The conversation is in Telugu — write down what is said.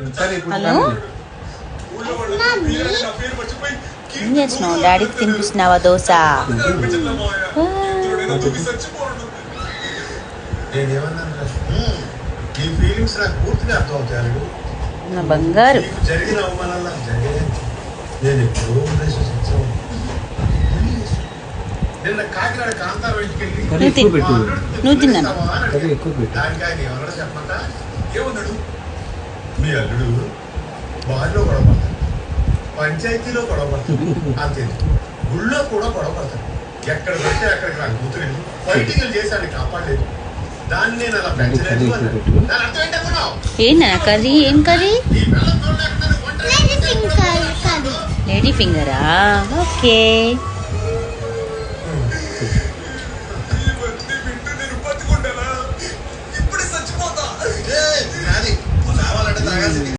హలో, ఏం చేస్తున్నావు? డాడీకి తినిపిస్తున్నావా దోశ? నా బంగారు. నువ్వు తిన్నాను. మీ అల్లుడు బావిలో గొడవ పడతాడు, పంచాయతీలో గొడవ పడతాడు, అంతే గుళ్ళో కూడా గొడవ పడతాడు. ఎక్కడ పెడితే అక్కడికి నాకు కూతురు ఫైటింగ్లు చేశాను, కాపాడలేదు. దాన్ని నేను అలా పెంచలేదు. దాని అర్థం ఏంటనుకున్నావు? ఏంటన్నా కర్రీ? ఏం కర్రీ? లేడీ ఫింగరా? ఓకే.